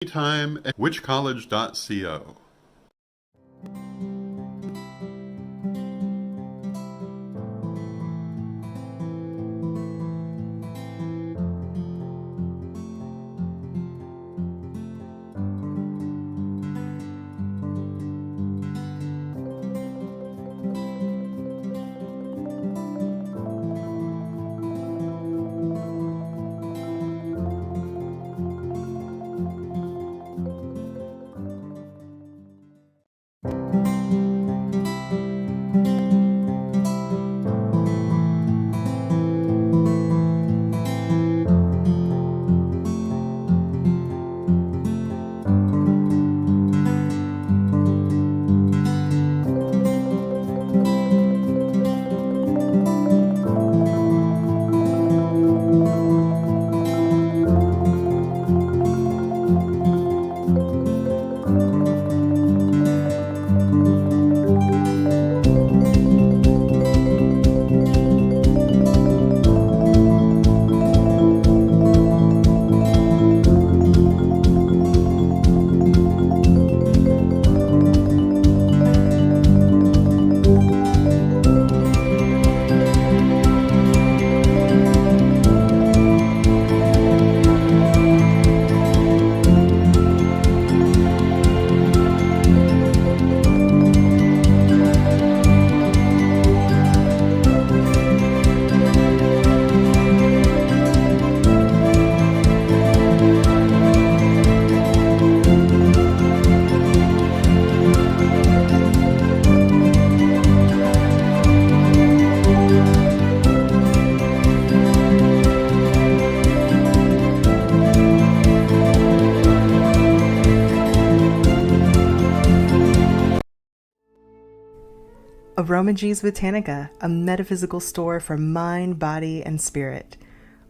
anytime at witchcollege.co. Aromagees Botanica, a metaphysical store for mind, body, and spirit.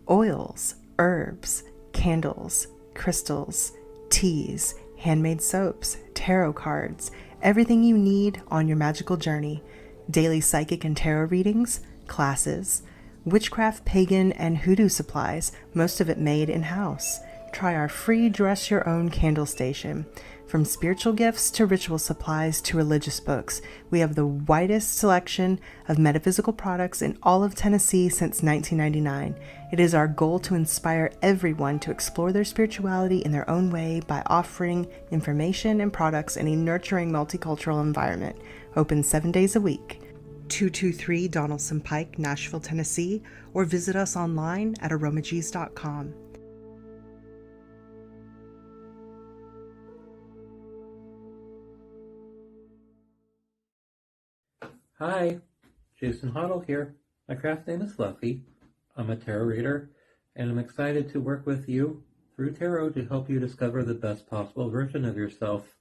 Oils, herbs, candles, crystals, teas, handmade soaps, tarot cards, everything you need on your magical journey. Daily psychic and tarot readings, classes, witchcraft, pagan, and hoodoo supplies, most of it made in-house. Try our free Dress Your Own candle station. From spiritual gifts to ritual supplies to religious books, we have the widest selection of metaphysical products in all of Tennessee since 1999. It is our goal to inspire everyone to explore their spirituality in their own way by offering information and products in a nurturing multicultural environment. Open 7 days a week. 223 Donaldson Pike, Nashville, Tennessee, or visit us online at aromagees.com. Hi, Jason Hoddle here. My craft name is Fluffy. I'm a tarot reader, and I'm excited to work with you through tarot to help you discover the best possible version of yourself.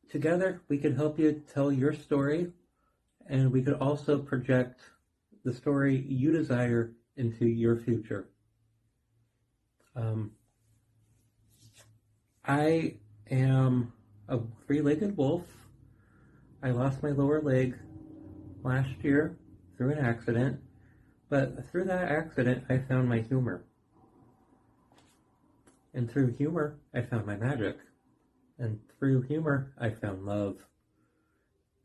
Together, we can help you tell your story, and we could also project the story you desire into your future. I am a three-legged wolf. I lost my lower leg last year through an accident, but through that accident I found my humor. And through humor I found my magic. And through humor I found love.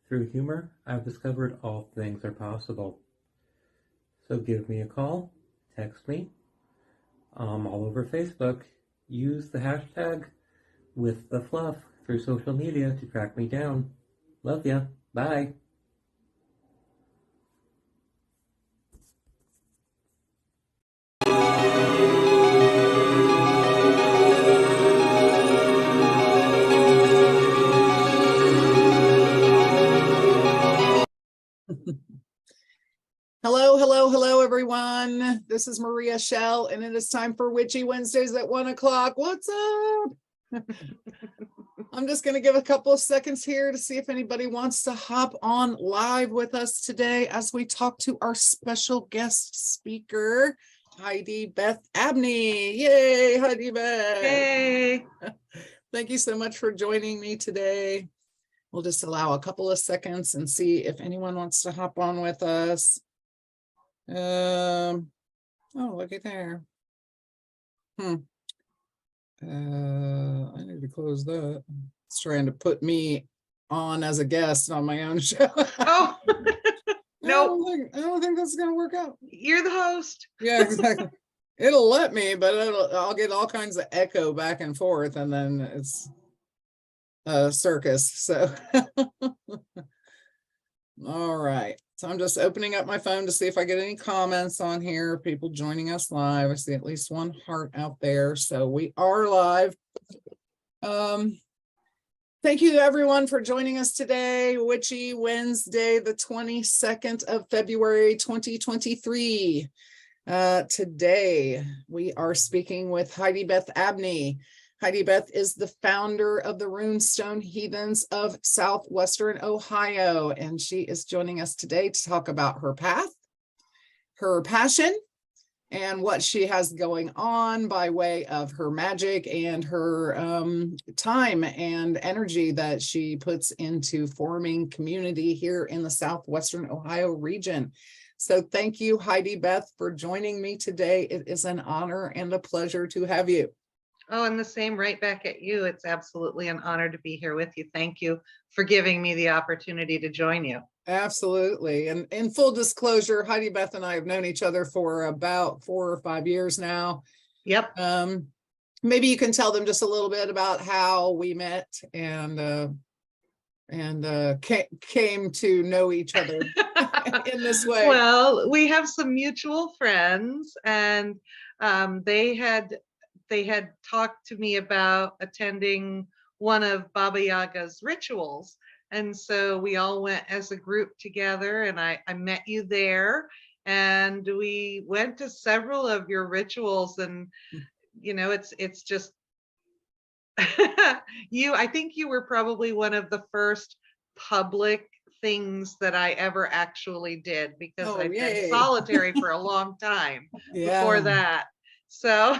Through humor I've discovered all things are possible. So give me a call, text me, all over Facebook. Use the hashtag #WithTheFluff through social media to track me down. Love ya. Bye. Hello, everyone. This is Maria Shell, and it is time for Witchy Wednesdays at 1 o'clock. What's up? I'm just going to give a couple of seconds here to see if anybody wants to hop on live with us today as we talk to our special guest speaker, Heidi Beth Abney. Yay, Heidi Beth. Hey! Thank you so much for joining me today. We'll just allow a couple of seconds and see if anyone wants to hop on with us. Oh, looky there. I need to close that. It's trying to put me on as a guest on my own show. Oh, no, I don't think that's gonna work out. you're the host. Yeah, exactly. It'll let me, but I'll get all kinds of echo back and forth, and then it's a circus. So all right. So I'm just opening up my phone to see if I get any comments on here. People joining us live. I see at least one heart out there. So we are live. Thank you to everyone for joining us today. Witchy Wednesday, the 22nd of February, 2023. Today we are speaking with Heidi Beth Abney. Heidi Beth is the founder of the Runestone Heathens of Southwestern Ohio, and she is joining us today to talk about her path, her passion, and what she has going on by way of her magic and her time and energy that she puts into forming community here in the Southwestern Ohio region. So thank you, Heidi Beth, for joining me today. It is an honor and a pleasure to have you. Oh, and the same right back at you. It's absolutely an honor to be here with you. Thank you for giving me the opportunity to join you. Absolutely. And in full disclosure, Heidi Beth and I have known each other for about 4 or 5 years now. Yep. Maybe you can tell them just a little bit about how we met and came to know each other in this way. Well, we have some mutual friends, and they had talked to me about attending one of Baba Yaga's rituals. And so we all went as a group together, and I met you there, and we went to several of your rituals, and you know, it's just I think you were probably one of the first public things that I ever actually did, because I've been solitary for a long time before that. So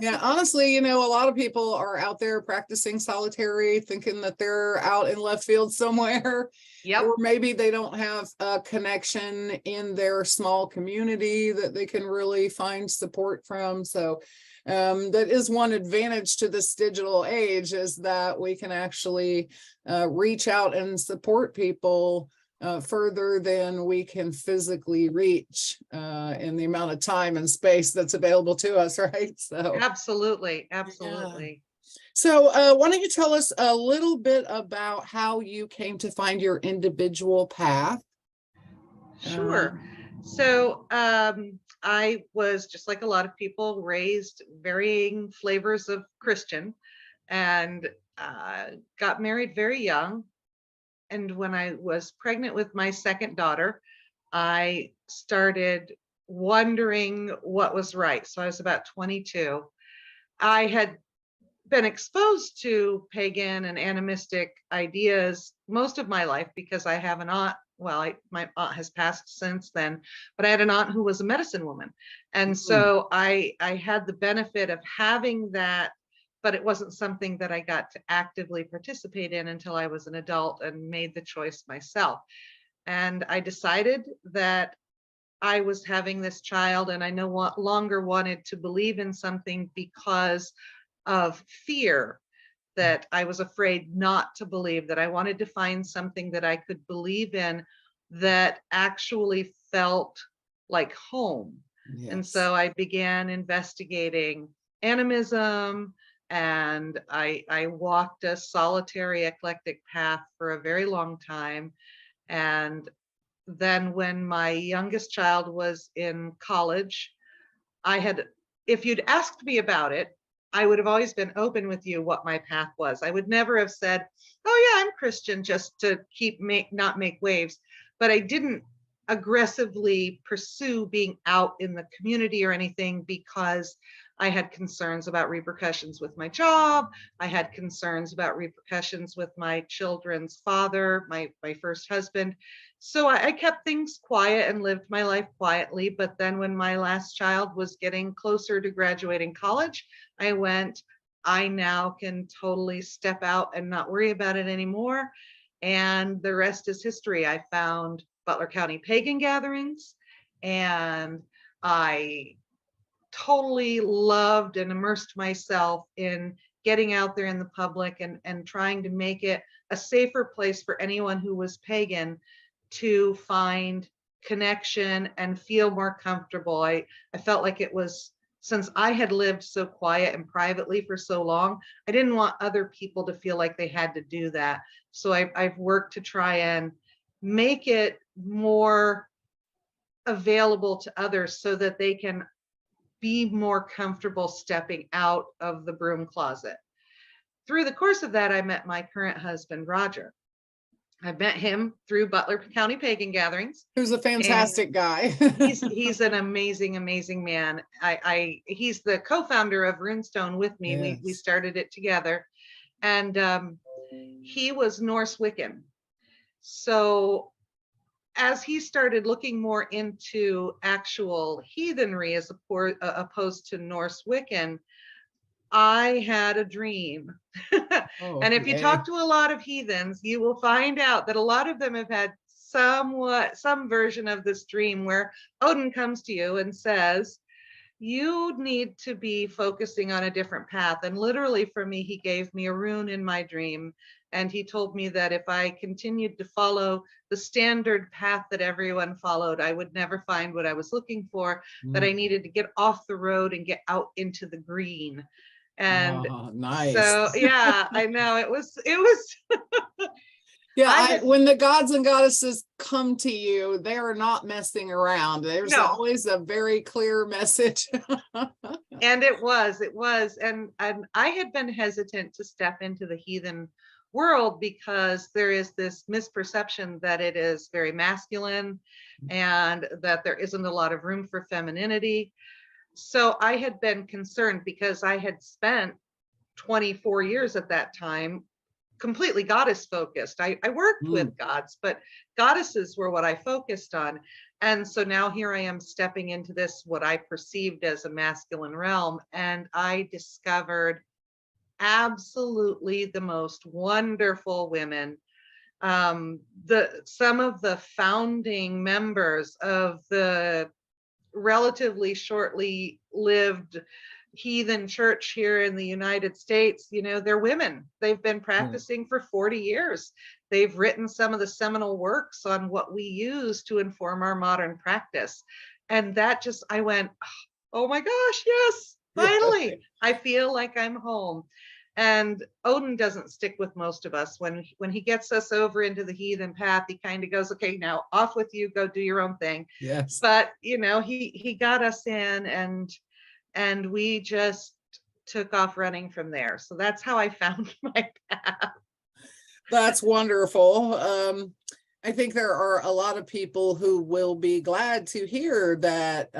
yeah, honestly, you know, a lot of people are out there practicing solitary, thinking that they're out in left field somewhere. Yep. Or maybe they don't have a connection in their small community that they can really find support from. So that is one advantage to this digital age, is that we can actually reach out and support people further than we can physically reach in the amount of time and space that's available to us, right? So absolutely. yeah. So why don't you tell us a little bit about how you came to find your individual path? Sure. So I was, just like a lot of people, raised varying flavors of Christian, and got married very young. And when I was pregnant with my second daughter, I started wondering what was right. So I was about 22. I had been exposed to pagan and animistic ideas most of my life, because I have an aunt. Well, my aunt has passed since then, but I had an aunt who was a medicine woman. And so I had the benefit of having that, but it wasn't something that I got to actively participate in until I was an adult and made the choice myself. And I decided that I was having this child, and I no longer wanted to believe in something because of fear, that I was afraid not to believe, that I wanted to find something that I could believe in that actually felt like home. Yes. And so I began investigating animism, and I walked a solitary eclectic path for a very long time. And then when my youngest child was in college, if you'd asked me about it, I would have always been open with you what my path was. I would never have said, oh yeah, I'm Christian, just to not make waves. But I didn't aggressively pursue being out in the community or anything, because I had concerns about repercussions with my job. I had concerns about repercussions with my children's father, my first husband. So I kept things quiet and lived my life quietly. But then when my last child was getting closer to graduating college, I went, I now can totally step out and not worry about it anymore. And the rest is history. I found Butler County pagan gatherings, and I totally loved and immersed myself in getting out there in the public and trying to make it a safer place for anyone who was pagan to find connection and feel more comfortable. I felt like it was, since I had lived so quiet and privately for so long, I didn't want other people to feel like they had to do that. So I've worked to try and make it more available to others so that they can be more comfortable stepping out of the broom closet. Through the course of that, I met my current husband, Roger. I met him through Butler County Pagan Gatherings. Who's a fantastic guy. He's an amazing man. He's the co-founder of Runestone with me. Yes. We started it together, and he was Norse Wiccan. So as he started looking more into actual heathenry as opposed to Norse Wiccan, I had a dream. And if you talk to a lot of heathens, you will find out that a lot of them have had some version of this dream where Odin comes to you and says, you need to be focusing on a different path. And literally for me, he gave me a rune in my dream. And he told me that if I continued to follow the standard path that everyone followed, I would never find what I was looking for, that I needed to get off the road and get out into the green. And nice. So yeah, I know it was yeah, when the gods and goddesses come to you, they are not messing around. There's always a very clear message. And it was and I had been hesitant to step into the heathen world because there is this misperception that it is very masculine and that there isn't a lot of room for femininity. So I had been concerned because I had spent 24 years at that time completely goddess focused. I worked with gods, but goddesses were what I focused on. And so now here I am stepping into this, what I perceived as a masculine realm. And I discovered absolutely the most wonderful women. Some of the founding members of the relatively shortly lived heathen church here in the United States, they're women. They've been practicing for 40 years. They've written some of the seminal works on what we use to inform our modern practice. And that just, I went, oh my gosh, yes, finally, I feel like I'm home. And Odin doesn't stick with most of us. When he gets us over into the heathen path, he kind of goes, okay, now off with you, go do your own thing. Yes. But he got us in, and we just took off running from there. So that's how I found my path. That's wonderful. I think there are a lot of people who will be glad to hear that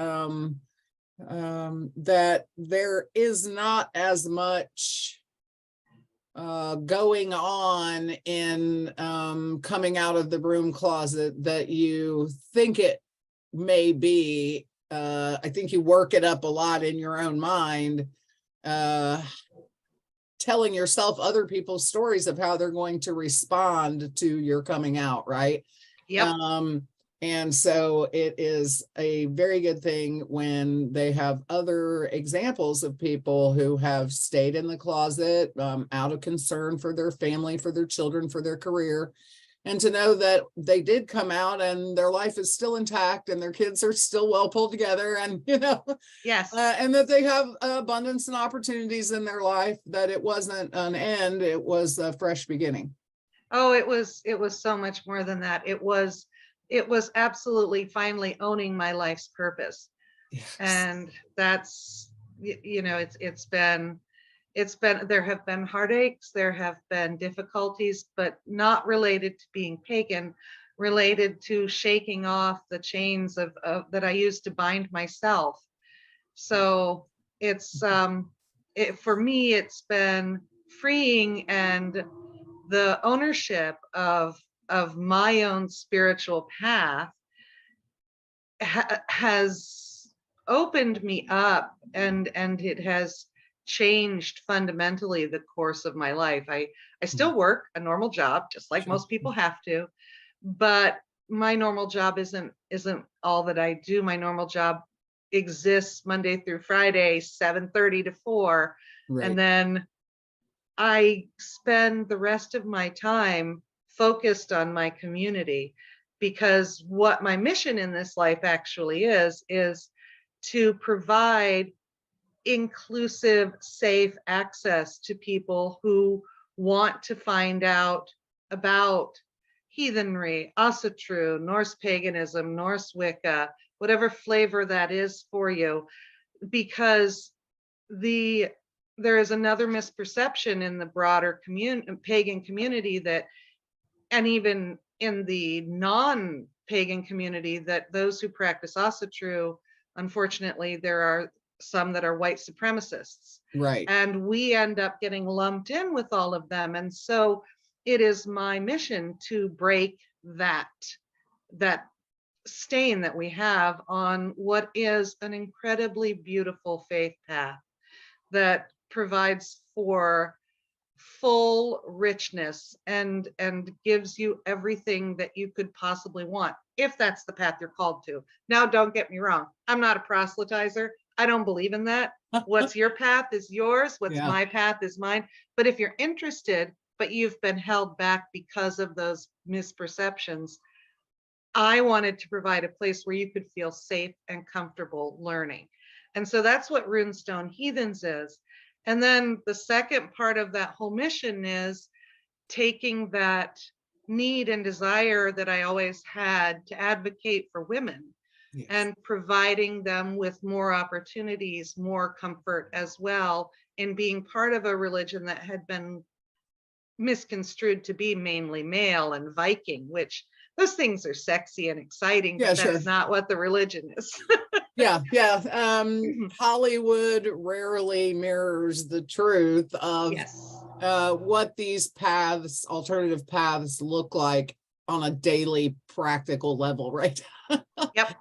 that there is not as much going on in coming out of the broom closet that you think it may be. I think you work it up a lot in your own mind, telling yourself other people's stories of how they're going to respond to your coming out, right? Yep. And so it is a very good thing when they have other examples of people who have stayed in the closet out of concern for their family, for their children, for their career, and to know that they did come out and their life is still intact and their kids are still well pulled together, and yes, and that they have abundance and opportunities in their life, that it wasn't an end, it was a fresh beginning. Oh, it was so much more than that. It was absolutely finally owning my life's purpose. Yes. And that's, it's been, there have been heartaches, there have been difficulties, but not related to being pagan, related to shaking off the chains of that I used to bind myself. So it's, for me, it's been freeing, and the ownership of my own spiritual path has opened me up, and it has changed fundamentally the course of my life. I still work a normal job, just like most people have to, but my normal job isn't all that I do. My normal job exists Monday through Friday, 7:30 to 4. Right. And then I spend the rest of my time focused on my community, because what my mission in this life actually is to provide inclusive, safe access to people who want to find out about heathenry, Asatru, Norse paganism, Norse Wicca, whatever flavor that is for you, because there is another misperception in the broader pagan community that, and even in the non-pagan community, that those who practice Asatru, unfortunately, there are some that are white supremacists. Right. And we end up getting lumped in with all of them. And so it is my mission to break that stain that we have on what is an incredibly beautiful faith path that provides for full richness and gives you everything that you could possibly want, if that's the path you're called to. Now, don't get me wrong, I'm not a proselytizer. I don't believe in that. What's your path is yours. What's Yeah. my path is mine. But if you're interested, but you've been held back because of those misperceptions, I wanted to provide a place where you could feel safe and comfortable learning. And so that's what Runestone Heathens is. And then the second part of that whole mission is taking that need and desire that I always had to advocate for women, Yes. and providing them with more opportunities, more comfort as well, in being part of a religion that had been misconstrued to be mainly male and Viking, which those things are sexy and exciting, Yeah, but that's sure. not what the religion is. Yeah. Hollywood rarely mirrors the truth of Yes. what these paths, alternative paths, look like on a daily practical level, right? Yep.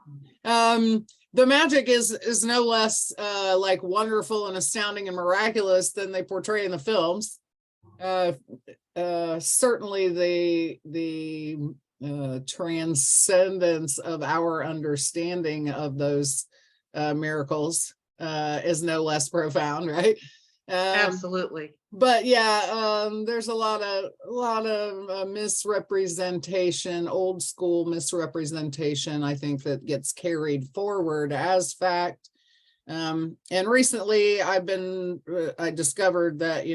The magic is no less like wonderful and astounding and miraculous than they portray in the films. Certainly the transcendence of our understanding of those miracles is no less profound, right? Absolutely. But yeah, there's a lot of misrepresentation, old school misrepresentation, I think, that gets carried forward as fact. And recently I discovered that,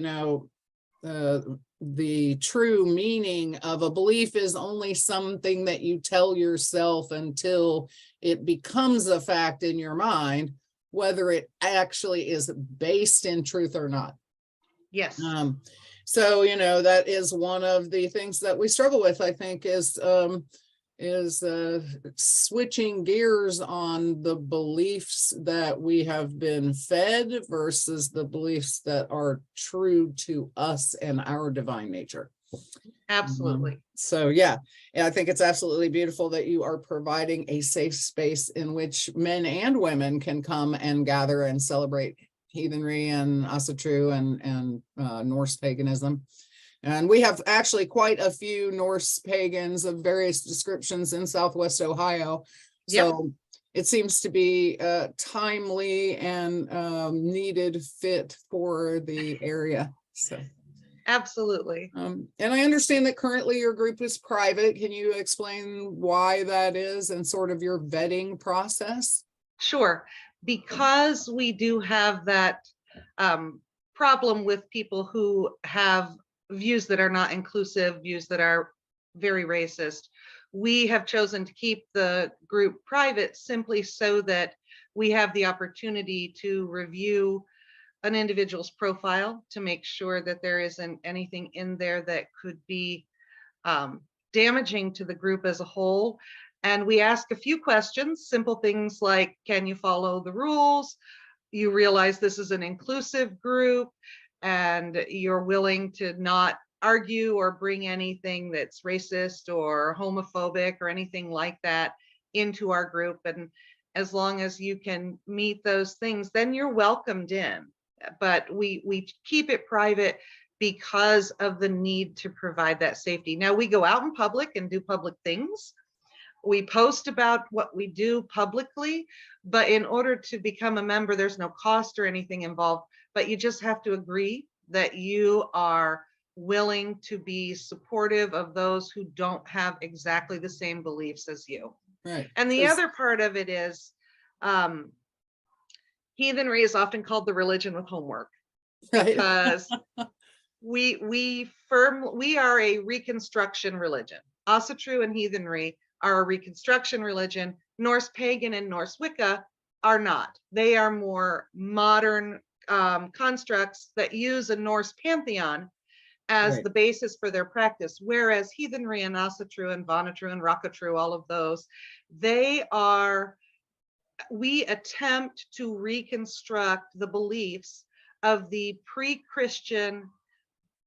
the true meaning of a belief is only something that you tell yourself until it becomes a fact in your mind, whether it actually is based in truth or not. Yes. So, that is one of the things that we struggle with, I think, is switching gears on the beliefs that we have been fed versus the beliefs that are true to us and our divine nature. Absolutely. So yeah, I think it's absolutely beautiful that you are providing a safe space in which men and women can come and gather and celebrate heathenry and Asatru and Norse paganism. And we have actually quite a few Norse pagans of various descriptions in Southwest Ohio. So it seems to be timely and needed fit for the area. So Absolutely. and I understand that currently your group is private. Can you explain why that is and sort of your vetting process? Sure. Because we do have that problem with people who have views that are not inclusive, views that are very racist, we have chosen to keep the group private simply so that we have the opportunity to review an individual's profile to make sure that there isn't anything in there that could be damaging to the group as a whole. And we ask a few questions, simple things like, can you follow the rules? You realize this is an inclusive group and you're willing to not argue or bring anything that's racist or homophobic or anything like that into our group. And as long as you can meet those things, then you're welcomed in. But we keep it private because of the need to provide that safety. Now we go out in public and do public things, We post about what we do publicly, but in order to become a member, there's no cost or anything involved, but you just have to agree that you are willing to be supportive of those who don't have exactly the same beliefs as you. Right. And the other part of it is, heathenry is often called the religion with homework, Right. because we are a reconstruction religion. Asatru and heathenry are a reconstruction religion. Norse pagan and Norse Wicca are not. They are more modern constructs that use a Norse pantheon as Right. the basis for their practice, whereas heathenry and Asatru and Vanatru and Rakatru, all of those, we attempt to reconstruct the beliefs of the pre-Christian,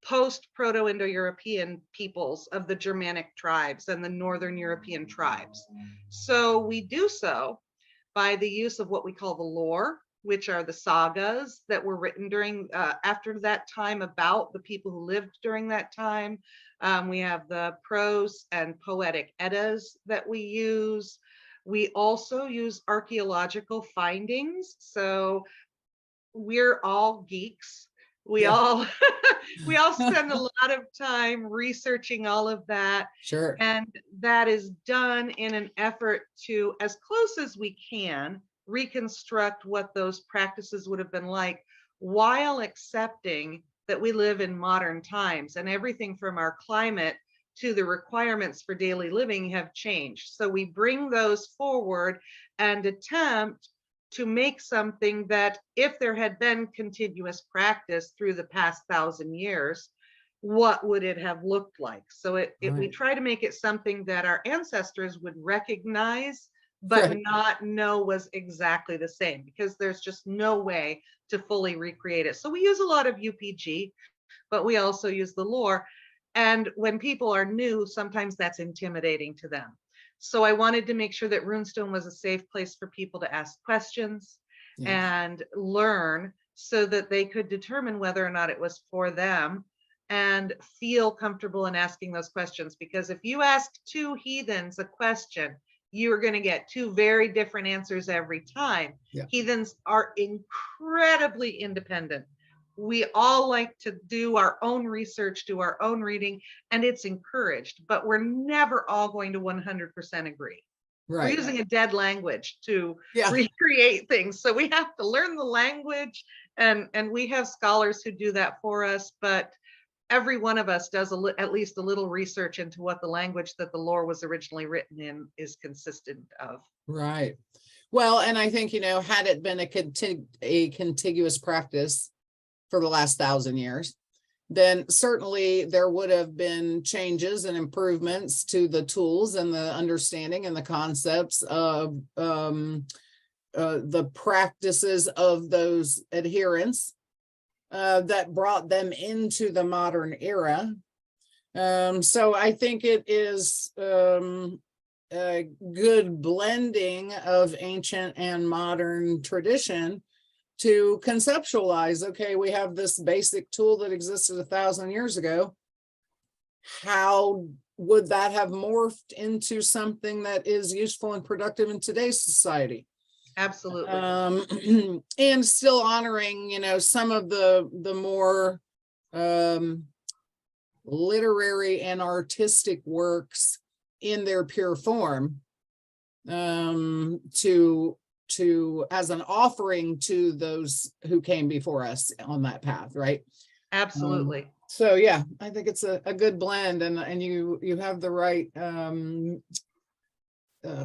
post-Proto-Indo-European peoples of the Germanic tribes and the Northern European tribes. So we do so by the use of what we call the lore, which are the sagas that were written during after that time about the people who lived during that time. We have the prose and poetic Eddas that we use. We also use archaeological findings. So we're all geeks. We all spend a lot of time researching all of that. Sure. And that is done in an effort to, as close as we can, reconstruct what those practices would have been like, while accepting that we live in modern times and everything from our climate to the requirements for daily living have changed. So we bring those forward and attempt to make something that, if there had been continuous practice through the past 1,000 years, what would it have looked like? So we try to make it something that our ancestors would recognize, but not know was exactly the same, because there's just no way to fully recreate it. So we use a lot of UPG, but we also use the lore. And when people are new, sometimes that's intimidating to them. So I wanted to make sure that Runestone was a safe place for people to ask questions and learn, so that they could determine whether or not it was for them and feel comfortable in asking those questions. Because if you ask two heathens a question, you're going to get two very different answers every time. Heathens are incredibly independent. We all like to do our own research, do our own reading, and it's encouraged, but we're never all going to 100% agree. We're using a dead language to recreate things. So we have to learn the language, and we have scholars who do that for us, but every one of us does at least a little research into what the language that the lore was originally written in is consistent of. Right. Well, and I think, had it been a contiguous practice for the last 1,000 years, then certainly there would have been changes and improvements to the tools and the understanding and the concepts of the practices of those adherents that brought them into the modern era. So I think it is a good blending of ancient and modern tradition to conceptualize, okay, we have this basic tool that existed 1,000 years ago. How would that have morphed into something that is useful and productive in today's society? Absolutely. And still honoring, some of the more literary and artistic works in their pure form, to as an offering to those who came before us on that path, right? Absolutely. So yeah, I think it's a good blend, and you have the right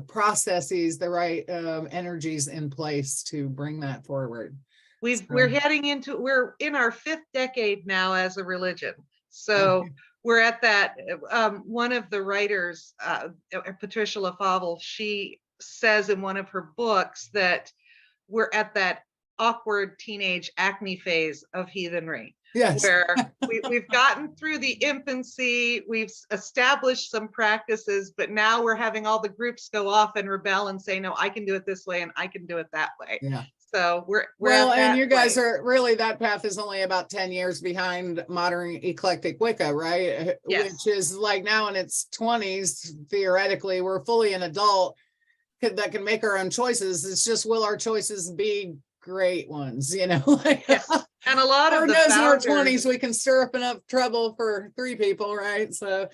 processes, the right energies in place to bring that forward. We're in our 5th decade now as a religion. So we're at that. One of the writers, Patricia LaFavel, she says in one of her books that we're at that awkward teenage acne phase of heathenry. Yes. Where we've gotten through the infancy, we've established some practices, but now we're having all the groups go off and rebel and say, no, I can do it this way and I can do it that way. Yeah. So we're Well, at and that you guys point. are really, that path is only about 10 years behind modern eclectic Wicca, right? Yes. Which is like now in its 20s, theoretically, we're fully an adult that can make our own choices. It's just, will our choices be great ones, you know? Like, Yes. And a lot of Lord the knows in our founders 20s, we can stir up enough trouble for 3 people, right? So,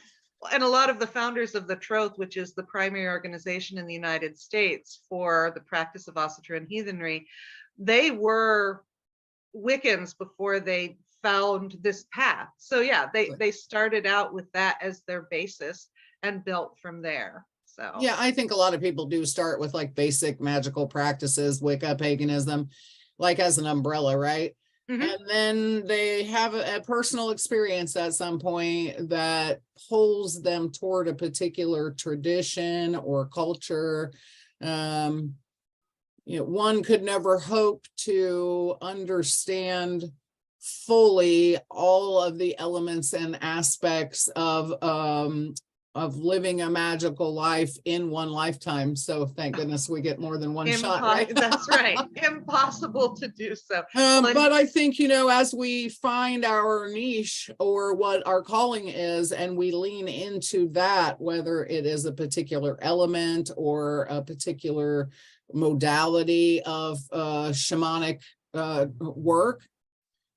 and a lot of the founders of the Troth, which is the primary organization in the United States for the practice of ossuary and heathenry, they were Wiccans before they found this path. So yeah, they started out with that as their basis and built from there. So yeah, I think a lot of people do start with like basic magical practices, Wicca, paganism, like as an umbrella, right? Mhm. And then they have a personal experience at some point that pulls them toward a particular tradition or culture. You know, one could never hope to understand fully all of the elements and aspects of living a magical life in one lifetime. So thank goodness we get more than one shot, right? That's right. Impossible to do so. But I think, you know, as we find our niche or what our calling is, and we lean into that, whether it is a particular element or a particular modality of shamanic work,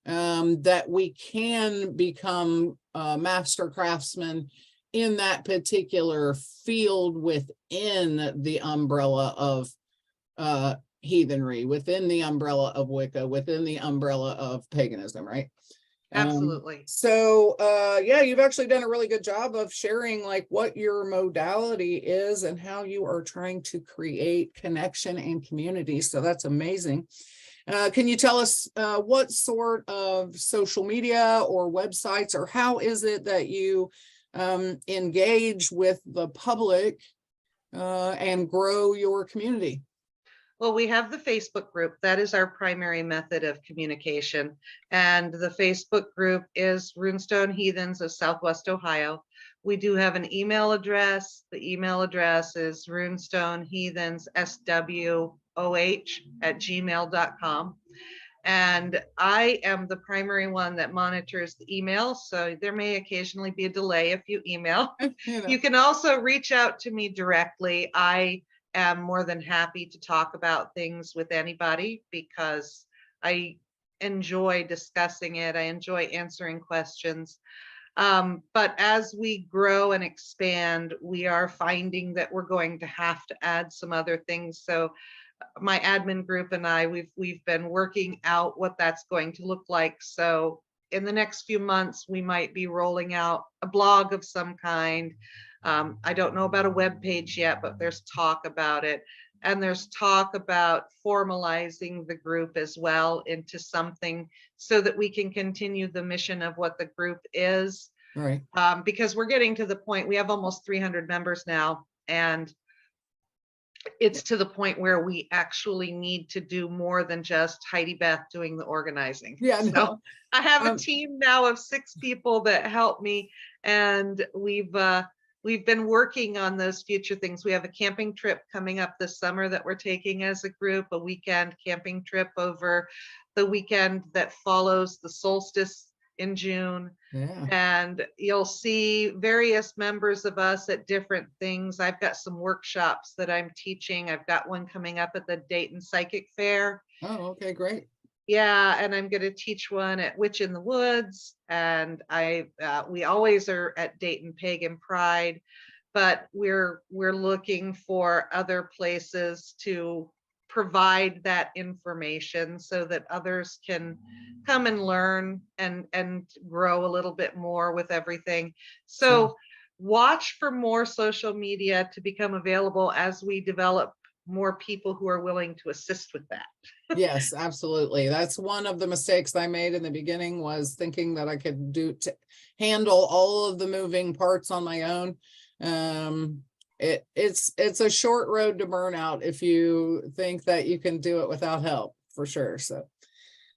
that we can become master craftsmen in that particular field within the umbrella of heathenry, within the umbrella of Wicca, within the umbrella of paganism, right? Absolutely. So yeah, you've actually done a really good job of sharing like what your modality is and how you are trying to create connection and community. So that's amazing. Can you tell us what sort of social media or websites, or how is it that you engage with the public and grow your community? Well, we have the Facebook group. That is our primary method of communication. And the Facebook group is Runestone Heathens of Southwest Ohio. We do have an email address. The email address is runestoneheathensSWOH@gmail.com. And I am the primary one that monitors the email. So there may occasionally be a delay if you email. You can also reach out to me directly. I am more than happy to talk about things with anybody because I enjoy discussing it. I enjoy answering questions. But as we grow and expand, we are finding that we're going to have to add some other things. So my admin group and I, we've been working out what that's going to look like. So in the next few months, we might be rolling out a blog of some kind. I don't know about a web page yet, but there's talk about it. And there's talk about formalizing the group as well into something so that we can continue the mission of what the group is. Right. Because we're getting to the point, we have almost 300 members now, and it's to the point where we actually need to do more than just Heidi Beth doing the organizing. Yeah, so no. I have a team now of 6 people that help me, and we've been working on those future things. We have a camping trip coming up this summer that we're taking as a group, a weekend camping trip over the weekend that follows the solstice in June. Yeah. And you'll see various members of us at different things. I've got some workshops that I'm teaching. I've got one coming up at the Dayton Psychic Fair. Oh, okay, great. Yeah, and I'm going to teach one at Witch in the Woods, and we always are at Dayton Pagan Pride, but we're looking for other places to provide that information so that others can come and learn and grow a little bit more with everything. So watch for more social media to become available as we develop more people who are willing to assist with that. Yes, absolutely. That's one of the mistakes I made in the beginning, was thinking that I could handle all of the moving parts on my own. It's a short road to burnout if you think that you can do it without help, for sure. So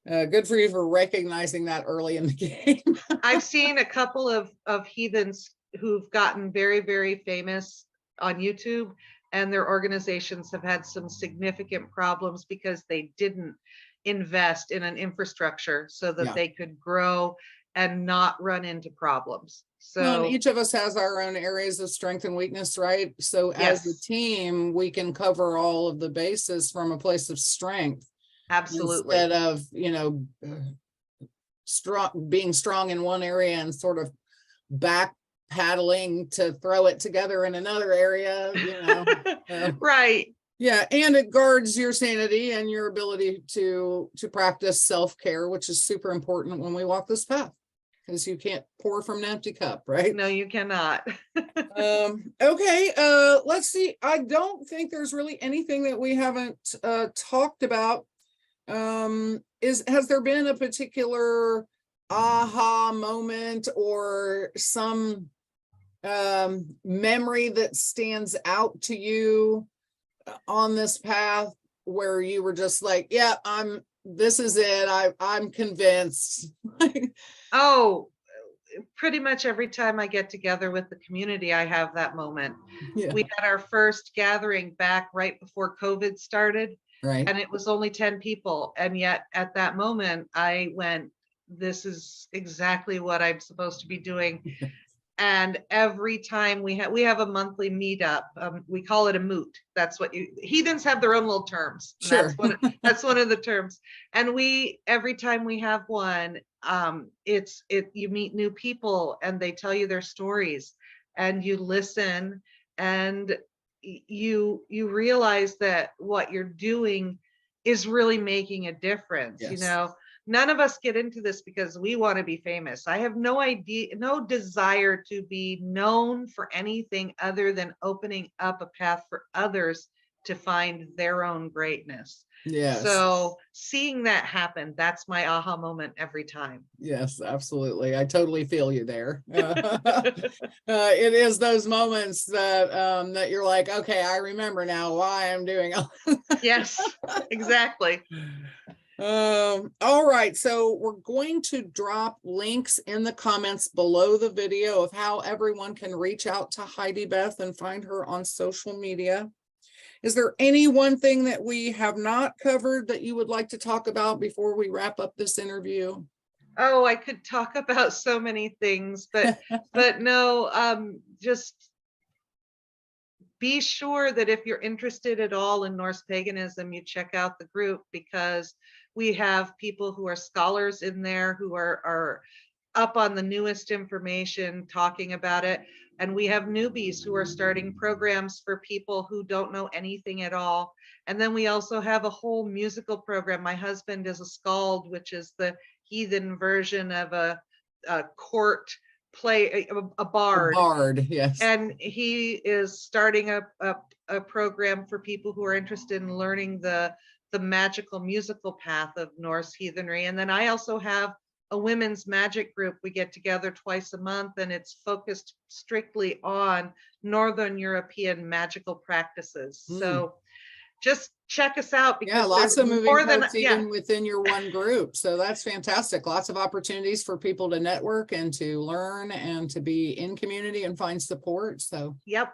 good for you for recognizing that early in the game. I've seen a couple of heathens who've gotten very, very famous on YouTube, and their organizations have had some significant problems because they didn't invest in an infrastructure so that Yeah. they could grow and not run into problems. Well, and So each of us has our own areas of strength and weakness, right? So as a yes, team, we can cover all of the bases from a place of strength absolutely. instead of, being strong in one area and sort of back paddling to throw it together in another area, Right. Yeah, and it guards your sanity and your ability to practice self-care, which is super important when we walk this path, because you can't pour from an empty cup, right? No, you cannot. Okay, let's see. I don't think there's really anything that we haven't talked about. Has there been a particular aha moment or some memory that stands out to you on this path where you were just like, yeah, this is it. I'm convinced. Oh, pretty much every time I get together with the community, I have that moment. Yeah. We had our first gathering back right before COVID started, Right. and it was only 10 people. And yet at that moment, I went, this is exactly what I'm supposed to be doing. And every time we have a monthly meetup, we call it a moot. That's what heathens have their own little terms. Sure. That's one of the terms. And every time we have one, you meet new people and they tell you their stories and you listen and you realize that what you're doing is really making a difference. Yes. None of us get into this because we want to be famous. I have no desire to be known for anything other than opening up a path for others to find their own greatness. Yes. So seeing that happen, that's my aha moment every time. Yes, absolutely. I totally feel you there. It is those moments that you're like, okay, I remember now why I'm doing all. Yes, exactly. All right, so we're going to drop links in the comments below the video of how everyone can reach out to Heidi Beth and find her on social media. Is there any one thing that we have not covered that you would like to talk about before we wrap up this interview? Oh, I could talk about so many things, but no, just be sure that if you're interested at all in Norse paganism, you check out the group, because we have people who are scholars in there who are up on the newest information talking about it. And we have newbies who are starting programs for people who don't know anything at all. And then we also have a whole musical program. My husband is a skald, which is the heathen version of a court play, a bard. A bard, yes. And he is starting a program for people who are interested in learning the magical musical path of Norse heathenry. And then I also have a women's magic group. We get together twice a month, and it's focused strictly on Northern European magical practices. So just check us out, because yeah, lots of moving more than parts even within your one group. So that's fantastic. Lots of opportunities for people to network and to learn and to be in community and find support. So yep,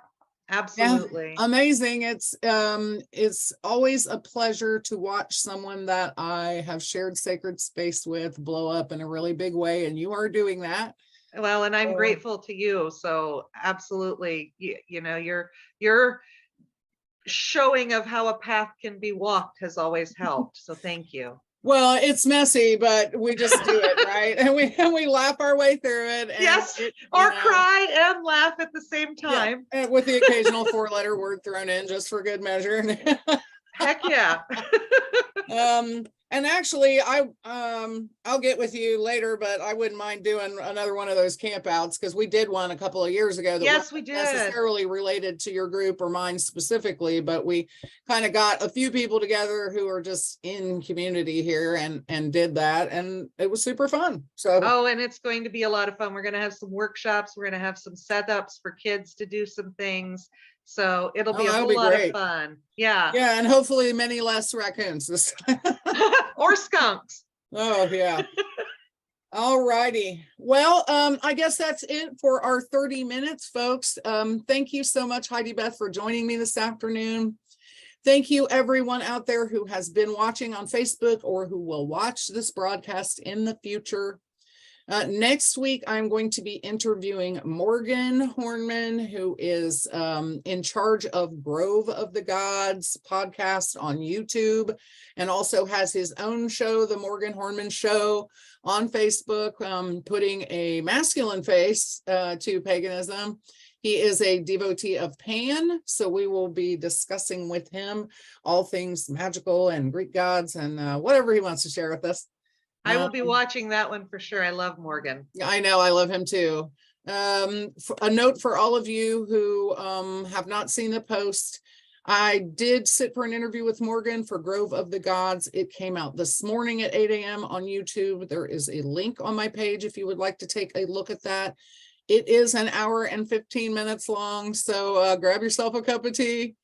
absolutely. Yeah, amazing. It's always a pleasure to watch someone that I have shared sacred space with blow up in a really big way, and you are doing that. Well, and I'm grateful to you. So absolutely, your showing of how a path can be walked has always helped. So thank you. Well, it's messy, but we just do it, right? And we laugh our way through it. And yes, cry and laugh at the same time. Yeah, with the occasional 4-letter word thrown in just for good measure. Heck yeah. And actually, I'll get with you later, but I wouldn't mind doing another one of those campouts, because we did one a couple of years ago that yes, wasn't we did. necessarily related to your group or mine specifically, but we kind of got a few people together who are just in community here and did that, and it was super fun. So and it's going to be a lot of fun. We're going to have some workshops. We're going to have some setups for kids to do some things. So it'll be a whole lot of fun. Yeah. Yeah, and hopefully many less raccoons this time. Or skunks. Oh yeah. All righty. Well, I guess that's it for our 30 minutes, folks. Thank you so much, Heidi Beth, for joining me this afternoon. Thank you, everyone out there who has been watching on Facebook or who will watch this broadcast in the future. Next week, I'm going to be interviewing Morgan Hornman, who is in charge of Grove of the Gods podcast on YouTube, and also has his own show, The Morgan Hornman Show, on Facebook, putting a masculine face to paganism. He is a devotee of Pan, so we will be discussing with him all things magical and Greek gods and whatever he wants to share with us. I will be watching that one for sure. I love Morgan. I know, I love him too. A note for all of you who have not seen the post. I did sit for an interview with Morgan for Grove of the Gods. It came out this morning at 8 a.m. on YouTube. There is a link on my page if you would like to take a look at that. It is an hour and 15 minutes long, so grab yourself a cup of tea.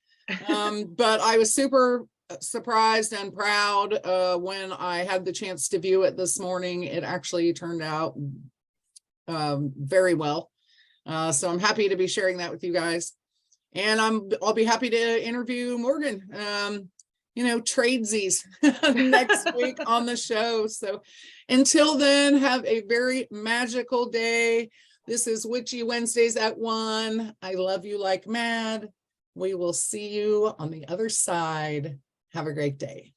But I was super surprised and proud when I had the chance to view it this morning. It actually turned out very well. So I'm happy to be sharing that with you guys. And I'll be happy to interview Morgan, tradesies next week on the show. So until then, have a very magical day. This is Witchy Wednesdays at 1. I love you like mad. We will see you on the other side. Have a great day.